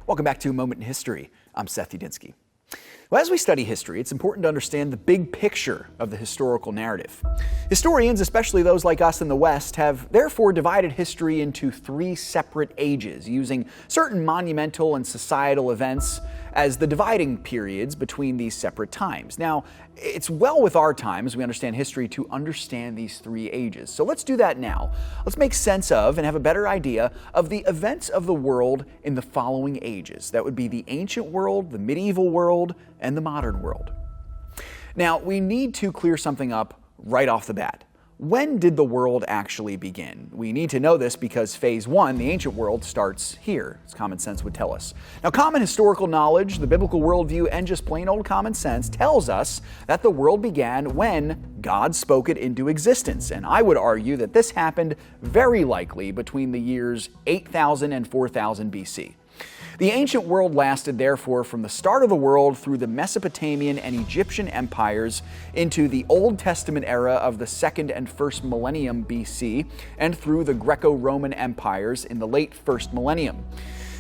Welcome back to A Moment in History. I'm Seth Udinsky. Well, as we study history, it's important to understand the big picture of the historical narrative. Historians, especially those like us in the West, have therefore divided history into three separate ages, using certain monumental and societal events as the dividing periods between these separate times. Now, it's well with our time as we understand history to understand these three ages. So let's do that now. Let's make sense of and have a better idea of the events of the world in the following ages. That would be the ancient world, the medieval world, and the modern world. Now, we need to clear something up right off the bat. When did the world actually begin? We need to know this because phase one, the ancient world, starts here, as common sense would tell us. Now, common historical knowledge, the biblical worldview, and just plain old common sense tells us that the world began when God spoke it into existence. And I would argue that this happened very likely between the years 8000 and 4000 BC. The ancient world lasted, therefore, from the start of the world through the Mesopotamian and Egyptian empires into the Old Testament era of the 2nd and 1st millennium BC and through the Greco-Roman empires in the late 1st millennium.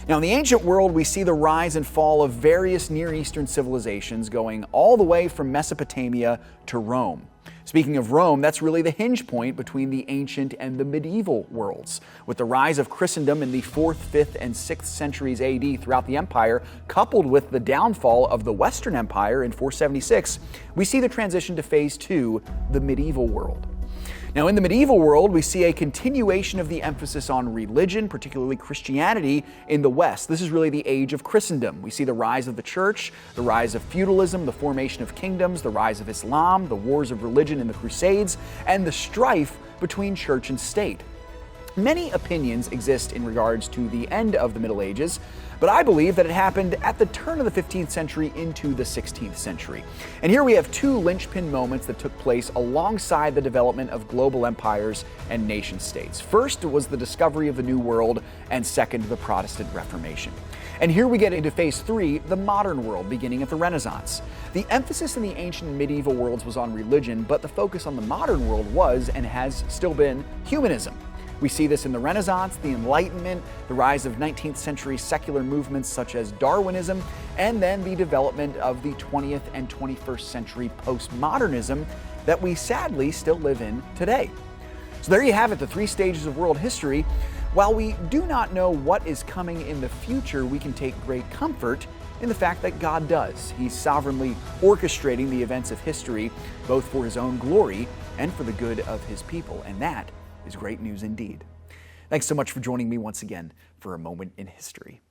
Now, in the ancient world, we see the rise and fall of various Near Eastern civilizations going all the way from Mesopotamia to Rome. Speaking of Rome, that's really the hinge point between the ancient and the medieval worlds. With the rise of Christendom in the 4th, 5th, and 6th centuries AD throughout the empire, coupled with the downfall of the Western Empire in 476, we see the transition to phase two, the medieval world. Now, in the medieval world, we see a continuation of the emphasis on religion, particularly Christianity, in the West. This is really the age of Christendom. We see the rise of the church, the rise of feudalism, the formation of kingdoms, the rise of Islam, the wars of religion in the Crusades, and the strife between church and state. Many opinions exist in regards to the end of the Middle Ages, but I believe that it happened at the turn of the 15th century into the 16th century. And here we have two linchpin moments that took place alongside the development of global empires and nation states. First was the discovery of the New World, and second, the Protestant Reformation. And here we get into phase three, the modern world, beginning at the Renaissance. The emphasis in the ancient and medieval worlds was on religion, but the focus on the modern world was, and has still been, humanism. We see this in the Renaissance, the Enlightenment, the rise of 19th century secular movements such as Darwinism, and then the development of the 20th and 21st century postmodernism that we sadly still live in today. So there you have it, the three stages of world history. While we do not know what is coming in the future, we can take great comfort in the fact that God does. He's sovereignly orchestrating the events of history, both for His own glory and for the good of His people, and that is great news indeed. Thanks so much for joining me once again for A Moment in History.